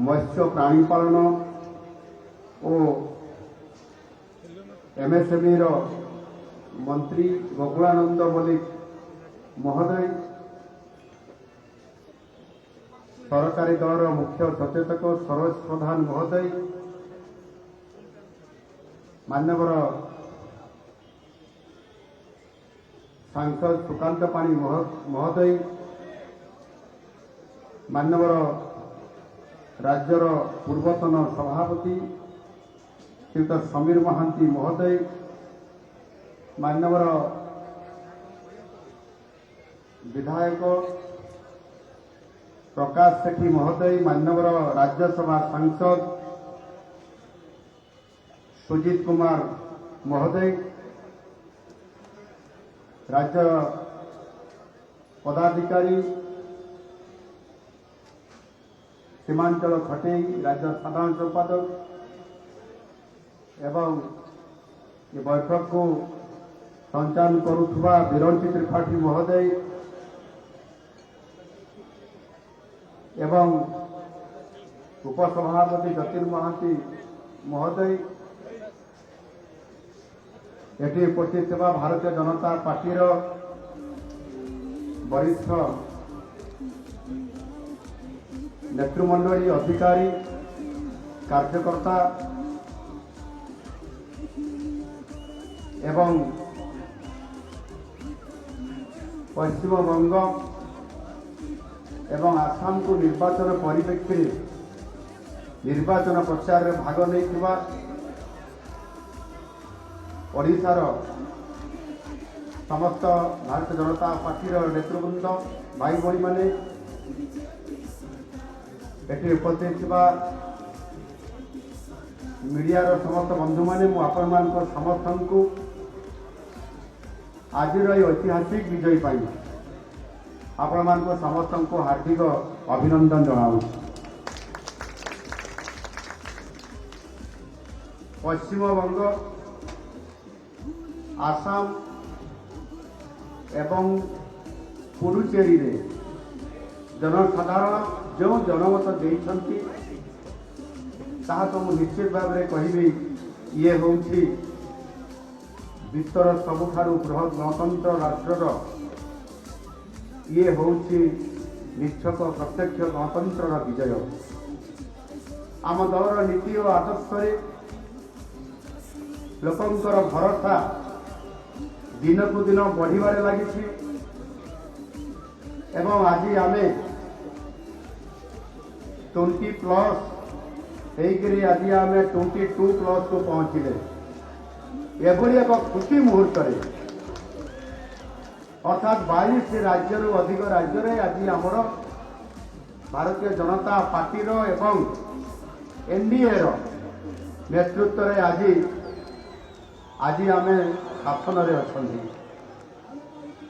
मत्स्य प्राणीपालन और एमएसएमई मंत्री गोकुलानंद मल्लिक महोदय, सरकारी दल मुख्य सचेतक सरोज प्रधान महोदय, मान्यवर सांसद सुकांत पाणी महोदय, मान्यवर राज्यर पूर्वतन सभापति श्रीयुत समीर महांती महोदय, मान्यवर विधायक प्रकाश सेठी महोदय, मान्यवर राज्यसभा सांसद सुजीत कुमार महोदय, राज्य पदाधिकारी सीमांचल खटेई, राज्य साधारण संपादक एवं ये बैठक को संचालन करुवा बिरंची त्रिपाठी महोदय एवं उपसभापति जतिन महांती महोदय, एटी उपस्थित भारतीय जनता पार्टी वरिष्ठ नेतृमंडली अधिकारी कार्यकर्ता एवं पश्चिम बंग एवं आसाम को निर्वाचन परिप्रेक्षी निर्वाचन प्रचार में भाग नहीं ओडिशार समस्त भारतीय जनता पार्टी नेतृवृंद भाई भाई माने एटी उपस्थित मीडिया समस्त बंधु माने आपण मान समर्थन को आज ऐतिहासिक विजय पाई आपण मान समस्त को हार्दिक अभिनंदन जनाऊँ। पश्चिम बंग, आसाम एवं पुडुचेरी रे जनसाधारण जो जनमत देइछंती ताहा तो निश्चित भाव में कहिबी ये होउछि विश्वर सबुठारु बृहत गणतंत्र राष्ट्रर ये होउछि निश्चक प्रत्यक्ष गणतंत्र विजय। आम दलर नीति और आदर्श लोकंकर भरोसा दिन को दिन बढ़िबारे लागिछि एवं आज आमे 20+ एग्री आज आमे 22+ को पहुँचले एभली एक खुशी मुहूर्त अर्थात 22 राज्य अधिक राज्य आज आमर भारतीय जनता पार्टी एवं एनडीए नेतृत्व रे आज आमे शासन रे अछंती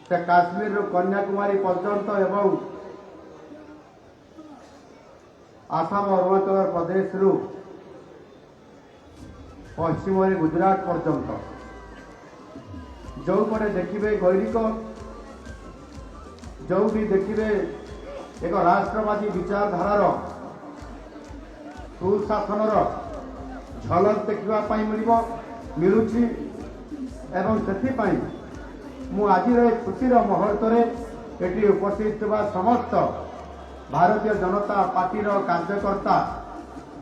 से काश्मीर कन्याकुमारी पर्यंत एवं आसाम अरुणाचल प्रदेश रु पश्चिम गुजरात पर्यंत जो पटे देखिए गैरिक जो भी देखिए एक राष्ट्रवादी विचारधारार सुशासन झलक देखा मिलूची एवं से मु आज खुशी मुहूर्त ये उपस्थित समस्त भारतीय जनता पार्टी कार्यकर्ता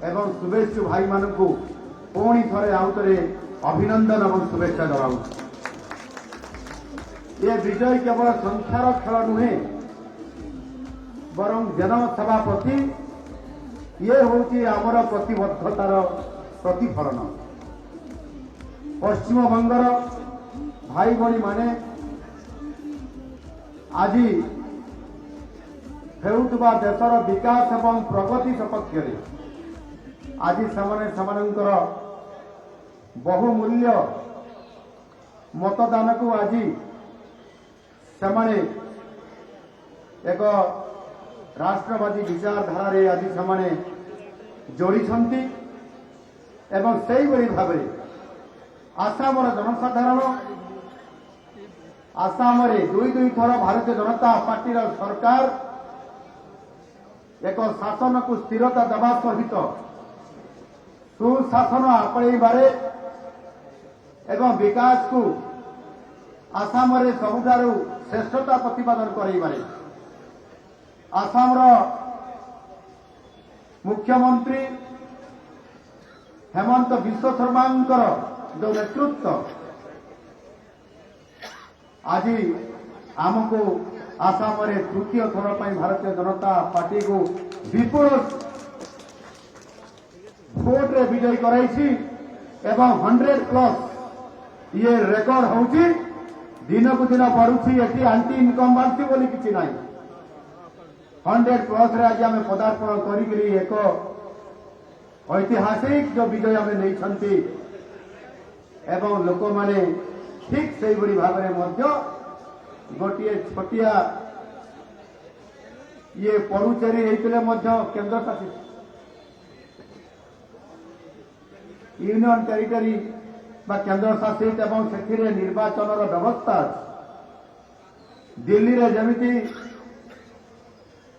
एवं शुभेच्छु भाई मान पुणी थे आउे अभिनंदन और शुभेच्छा जनाऊँ। ये विजय केवल संख्यार खेल नुहे बरं जनसेवा प्रति ये हूँ आमर प्रतिबद्धतार प्रतिफलन। पश्चिम बंगर भाई भाई माने आज हेउतबा देशर विकास एवं प्रगति सपक्ष आज सेमानंकर बहुमूल्य मतदान को आज सेमाने एक राष्ट्रवादी विचारधारा रे आज सेमाने जोड़ी एवं से भाव आसाम जनसाधारण आसाम दुई थर भारतीय जनता पार्टी सरकार एक शासन को स्थिरता देवा सहित सुशासन आपणेबारे एवं विकास को आसाम रे सबुठारु श्रेष्ठता प्रतिपादन करैबारे आसाम मुख्यमंत्री हेमंत विश्व शर्मा जो नेतृत्व आज आमको आसाम रे तृतीय थर पर भारतीय जनता पार्टी को विपुल भोट रे विजयी कराई एवं 100+ ये रेकर्ड होउची दिन को दिन बढ़ुची एटी आंटी इनकम्बांसी बोली किसी ना 100+ रे आज आम पदार्पण करी एक ऐतिहासिक जो विजय आम नहीं एवं लोक माने ठीक से भाव में गोटे छोटिया ये पड़ुचेरी होते केन्द्र शासित यूनियन टेरिटरी बा केन्द्र शासित एवं से निर्वाचन व्यवस्था दिल्ली रे जमिति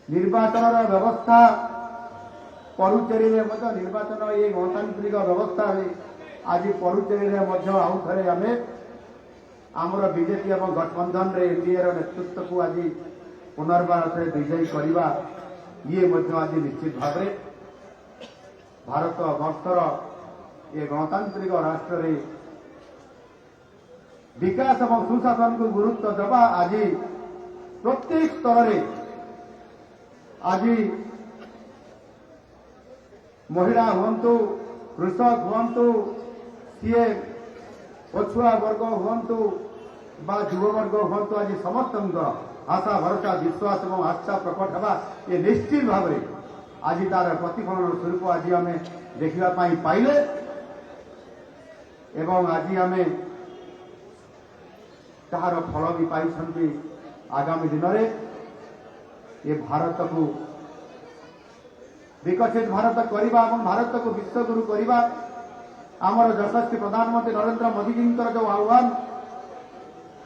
निर्वाचन व्यवस्था पड़ुचेरी निर्वाचन ये गणतांत्रिक व्यवस्था आज पड़ुचेरी आउ थे आम आमर बीजेपी एवं गठबंधन रे एनडीए नेतृत्व को आज पुनर्बार से विजयी करवा ये आज निश्चित भाव भारत वर्षर ये गणतांत्रिक राष्ट्र रे विकास और सुशासन को गुरुत्व देवा आज प्रत्येक स्तर रे आज महिला हूँ कृषक हूँ सीए पछुआ वर्ग हूँ बा युववर्ग हूँ आज समस्त आशा भरोसा विश्वास और आस्था प्रकट होगा ये निश्चित भाव में आज तार प्रतिफलन स्वरूप आज आम देखा पाइले एवं आज आम तार फल भी पाई आगामी दिन में ये भारत को विकसित भारत करवा भारत को विश्वगुरु करवा आमर यशस्वी प्रधानमंत्री नरेंद्र मोदी जी जो आह्वान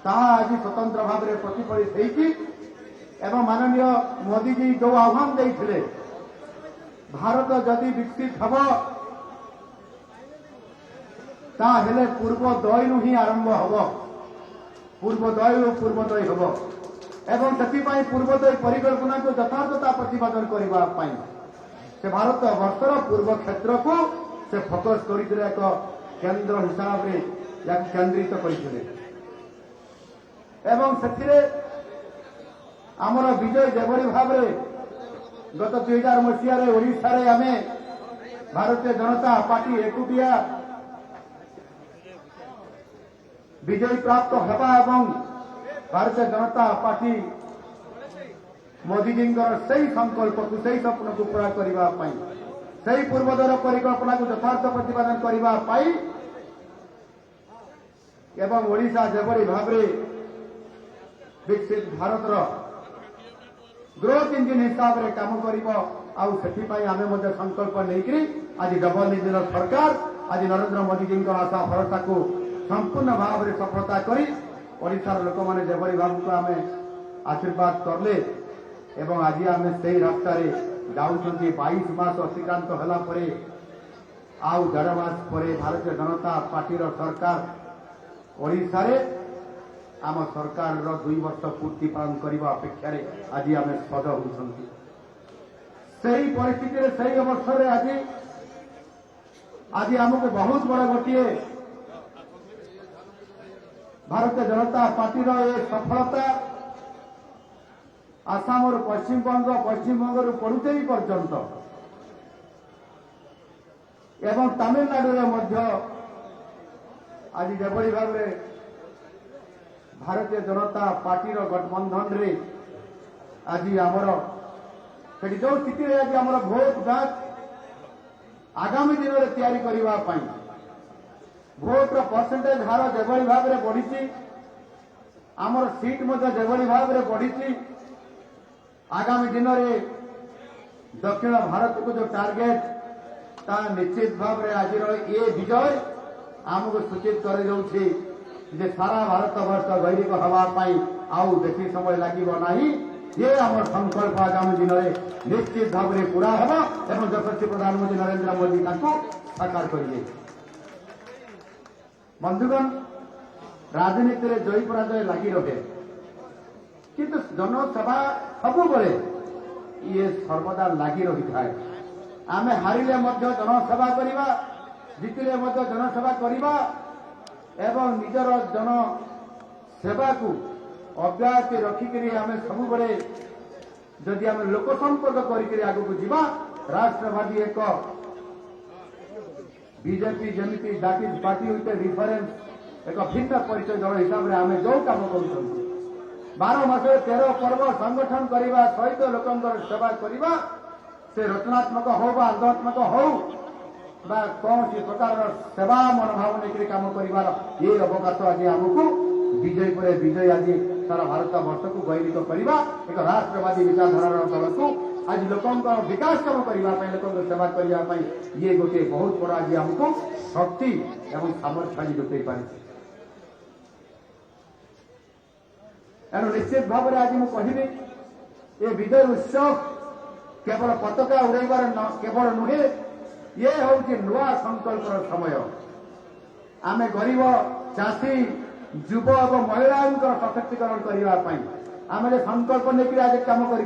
ताहा आज स्वतंत्र भाव में प्रतिफलित होती माननीय मोदी जी जो आह्वान देते भारत जदि विकसित हम ताहेले पूर्वोदय ही आरंभ हम पूर्वोदय पूर्वोदय हम एवं से पूर्वोदय परिकल्पना को यथार्थता प्रतिपादन करने से भारत वर्षर पूर्व क्षेत्र को से फोकस कर एक केंद्र हिसाब से केन्द्रित करते आमर विजय जेभली भाव गत 2000 मसीह ओडिशा रे आमे भारतीय जनता पार्टी एकुटिया विजय प्राप्त होगा एवं भारतीय जनता पार्टी मोदी जी से संकल्प को सही स्वप्न को पूरा करने सही पूर्वोदय परिकल्पना को यथार्थ प्रतिपादन करने एवं ओडिशा जेभली भाव विकसित भारतर ग्रोथ इंजिन हिसाब से काम कर आम संकल्प नहीं आज डबल इंजिन सरकार आज नरेंद्र मोदी जी आशा भरोसा को संपूर्ण भाव में सफलता करी ओडिशार लोक मैंने जेभली भाव को आम आशीर्वाद करले एवं आज आम से रास्ता जाऊँ 22 मास अतिक्रांत होला परे आउ 1.5 मास परे भारतीय जनता पार्टी सरकार ओडिशा रे आम सरकार 2 वर्ष पूर्ति पालन करने अपेक्षा आज आम सद होती सही परिस्थिति सही अवसर आज आज आमको बहुत बड़ा गोटे भारतीय जनता पार्टी ये सफलता आसाम और पश्चिम बंग पड़ुचेरी पर्यंत एवं तमिलनाडु आज जेभली भाव भारतीय जनता पार्टी गठबंधन रे आज आमर जो स्थिति आज आमर भोट बैंक आगामी दिन में तैयारी करने भोट परसेंटेज हार जेभली भाव में बढ़ी आमर सीट जेभली भाव में बढ़ी आगामी दिन में दक्षिण भारत को जो टार्गेट ता निश्चित भाव में आज ये विजय आमको सूचित कर सारा भारत वर्ष गैरिक हाँपाई आउ बेसी समय लगे ना ये आम संकल्प आगामी दिन में निश्चित भाव में पूरा हम और यशस्वी प्रधानमंत्री नरेंद्र मोदी साकार करेंगे। बंधुगण, राजनीति में जयी पराजय लगी रहे किंतु जनसेवा सबु ये सर्वदा लगी रही था। आम हारिले जनसेवा करवा, जितिले जनसेवा करवा एवं निजर जनसेवा को अब्याहति रखिकी आम सब जदि आम लोक संपर्क करके आगू जावा, राष्ट्रवादी एक बीजेपी जमी that is party with difference एक भिन्न परिचय दल हिसाब से आम जो कम कर 12 मास 13 पर्व संगठन करने सहित लोकंर सेवा करवा से रचनात्मक हो आंदोलनात्मक हो कौन प्रकार सेवा मनोभाव नहीं कम कर ये अवकाश आज आमको विजय पर विजय आज सारा भारत वर्ष को गौरवित करवा एक राष्ट्रवादी विचारधारा दल को आज लोक विकास कम करने लोक सेवा करने ये गोटे बहुत बड़ा आज आमको शक्ति एवं सामर्थ्य आज जुटे पारे। एणु निश्चित भाव में आज मुझे कहबी ये विजय उत्सव केवल पताका उड़ाइबार केवल नुहे, ये हूँ नुआ संकल्प समय। आम गरीब चाषी युव और महिला सशक्तिकरण करने आम संकल्प लेकिन आज कम कर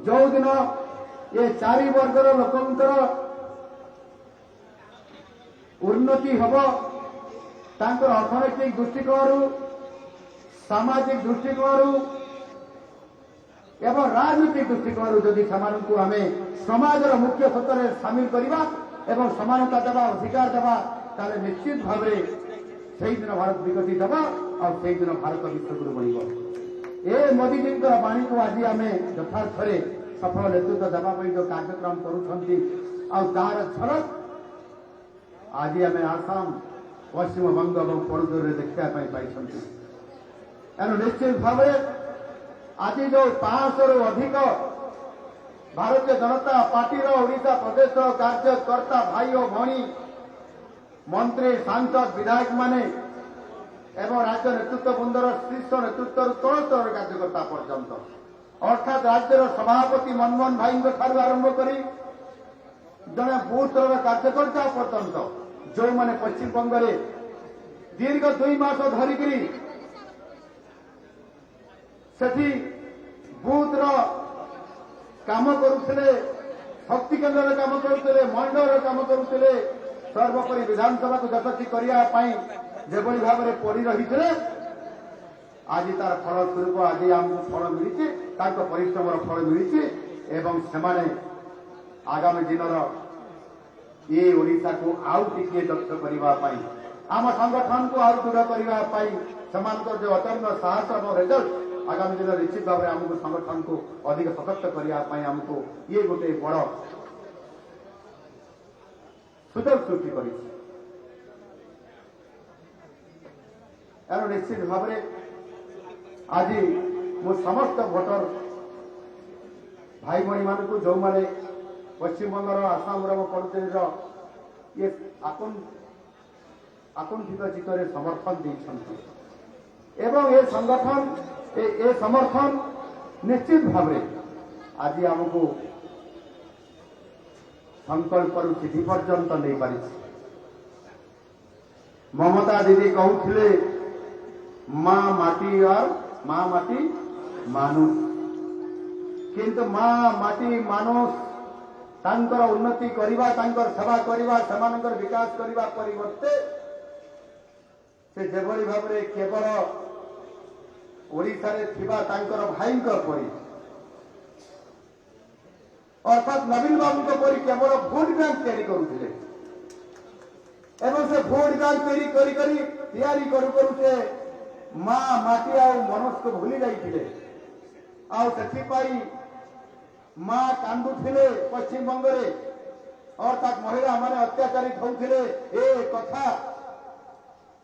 जो दिन ये 4 वर्गर लोकंर उन्नति हम अर्थनैतिक दृष्टिकोण सामाजिक दृष्टिकोण एवं राजनीतिक दृष्टिकोण जदि आम समाज मुख्य क्षेत्र में सामिल करवा एवं समानता देवा अधिकार देवा ताले निश्चित भाव में से दिन भारत विकसित होगा और से दिन भारत विश्वगुरु बढ़। ए मोदी जी वाणी को आज आम यथार्थ सफल नेतृत्व देवाई जो कार्यक्रम कर झलक आज आम आसाम पश्चिम बंग और पड़ोसर देखापी पाई। एणु निश्चित भाव आज जो 500 रु अधिक भारतीय जनता पार्टी ओडिशा प्रदेश कार्यकर्ता भाई और भौणी मंत्री सांसद विधायक माने एवं राज्य नेतृत्व बृंदर शीर्ष नेतृत्व तल स्तर कार्यकर्ता पर्यंत अर्थात राज्यर सभापति मनमोहन भाई ठार आरंभ कर जड़े बूथ स्तर कार्यकर्ता पर्यंत जो मैंने पश्चिम बंग में दीर्घ 2 मास धरिक सेठी बूथ काम करुले, शक्ति केन्द्र काम करुले, मंडल काम करुले, सर्वोपरि विधानसभा को यशस्वी करने जो भाव में पड़ रही थे आज तार फल स्वरूप आज आमको फल मिली परिश्रम फल मिली एवं से आगामी दिन ये ओडिशा को आउ टिके दक्ष करने आम संगठन को आउ दृढ़ करने जो अत्यंत साहस और रिजल्ट आगामी दिन निश्चित भाव में आमको संगठन को अधिक सशक्त करने आमको ये गोटे बड़ सुजोग सृष्टि कर। निश्चित भाव में आज मु समस्त भोटर भाई भाई मान को जो मैंने पश्चिम बंगर आसाम पड़ोसी ये आकुंठित चित्त समर्थन देते एवं ये संगठन ए समर्थन निश्चित भाव में आज आमको संकल्प चिठी पर्यंत नहीं पारी। ममता दीदी कहते माँ माटी और माँ माटी मानुष किंतु माँ माटी मानुष तांकर उन्नति करवा तांकर सेवा करवा समानकर विकास करवा परिवर्ते से जेभली भाव में केवल ओडिशा रे थिबा तांकर भाईंकर परी अर्थात नवीन बाबू परी केवल भोट बैंक तैयारी करुले एवं से भोट बैंक तैयारी करू से माँ माटी आ मनोज को भूली जाइए माँ कांदुले पश्चिम बंग में अर्थात महिला माने अत्याचारित होते ए कथा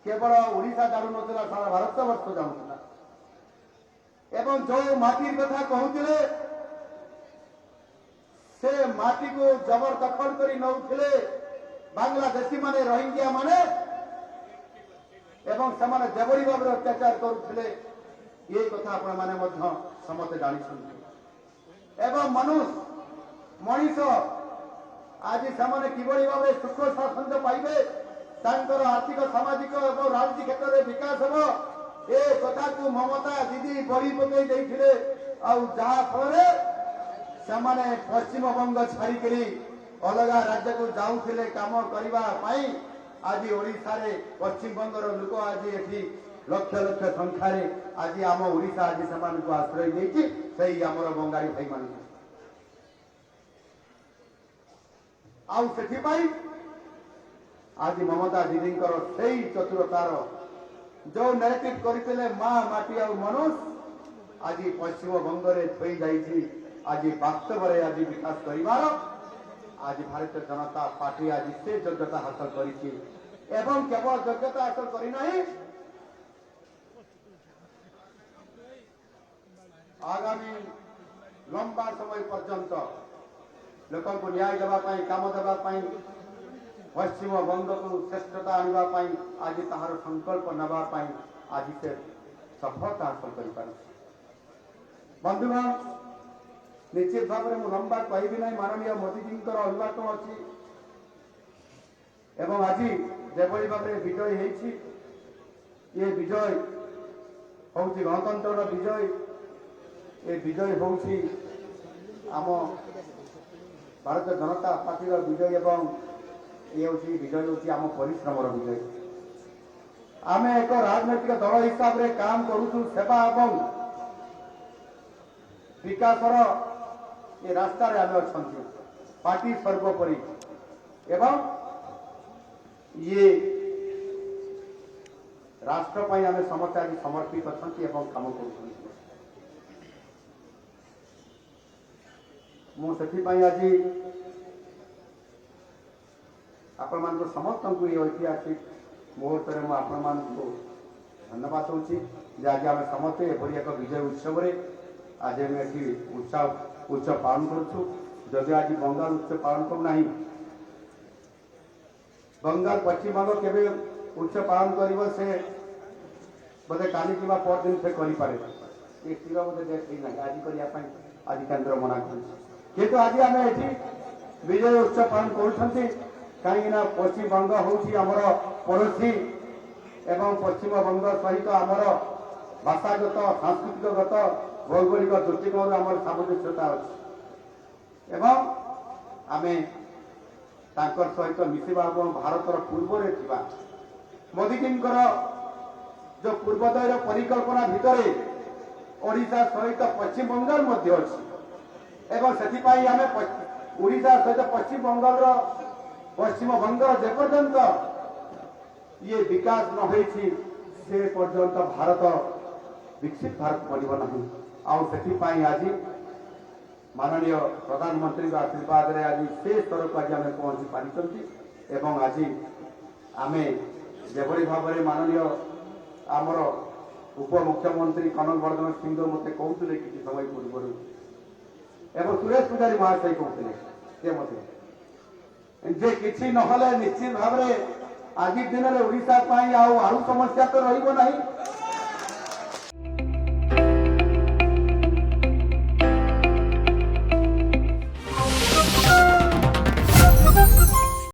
केवल ओडिशा जानू ना सारा भारत वर्ष जानूला एवं जो माटी कथा कहते से माटी को जबरदखल कर नौले बांग्लादेशी माने रोहिंग्या माने एवं से जेभली भाव में अत्याचार करुले ये कथा आपण माने मध्य समस्त जानिछन्ति एवं मनीष आज से किभली भाव सुख स्वाच्छंद पाइबे तांकर आर्थिक सामाजिक और राजनीति क्षेत्र में विकास हो ए कथा को ममता दीदी बड़ी पकई देथिले आउ जहा फल से पश्चिम बंग छाड़ी अलग राज्य को जाऊले काम करने आज ओडिशा रे पश्चिम बंगर लोक आज एठी लक्ष लक्ष संख्यार आज आम ओडिशा आज से आश्रय देती आमर बंगाली भाई मान आउपाई आज ममता दीदी से चतुरतार जो नैरेटिव करते माँ माटी आ मनुष्य आज पश्चिम बंगरे थई जाइए आज वास्तव में आज विकास करिवार आज भारतीय जनता पार्टी आज से योग्यता हासिल करिछि एवं केवल योग्यता हासिल करना आगामी लंबा समय पर्यंत लोक को न्याय देवाई काम देवाई पश्चिम बंग को श्रेष्ठता आने आज ताहार संकल्प नापी आज से सफलता हासिल कर बंधुगण निश्चित भाव में मुझे लंबा कहबी ना माननीय मोदी जी अभिवादन अच्छी एवं आज जेभली भाव में विजय होती ये विजय हूँ गणतंत्र विजय ये विजय हूँ आम भारतीय जनता पार्टी विजय एवं ये हूँ विजय हूँ आम परिश्रम विजय आम एक राजनैतिक दल हिसाब से काम करुचु सेवा एवं विकासर ये रास्ता रे आम अच्छा पार्टी सर्वोपरि एवं ये राष्ट्र पर आम समस्त आज समर्पित अच्छा काम कर आज आपण मान समस्त को ये ऐतिहासिक मुहूर्त में आपण मान धन्यवाद दूसरी आज आम समस्त एभली एक विजय उत्सव आज आम उत्सव पालन करूँ जदि आज बंगाल उत्सव पालन करना बंगाल पश्चिम बंग केवे उत्सव पालन कर से बोधे काली कि परदिन से करें ये स्थिर बोधे डेट ना आज करने आज केन्द्र मना कर आज आम ये विजय उत्सव पालन कर कहीं पश्चिम बंग हूँ आमर पड़ोशी एवं पश्चिम बंग सहित आमर भाषागत सांस्कृतिकगत भौगोलिक दृष्टिकोण आम सामंजस्यता अच्छी एवं आम सहित मिसवा भारतर पूर्व मोदी जी जो पूर्वोदय परिकल्पना भितर ओडिशा सहित पश्चिम बंगाल एवं से आम ओडिशा सहित पश्चिम बंगाल जेपर्यंत ये विकास न होती से पर्यंत भारत विकसित भारत बनब ना आज माननीय प्रधानमंत्री आशीर्वाद रे आज से स्तर को आज आम पहुंची पारी एवं आज आम जेभली भाव में माननीय आमर उप मुख्यमंत्री कनक वर्धन सिंह मत कहते कि समय पूर्व एवं सुरेश पुजारी महाशय कहते जे किसी नहले निश्चित भाव में आज दिन में ओडिशा आउ समस्या तो रही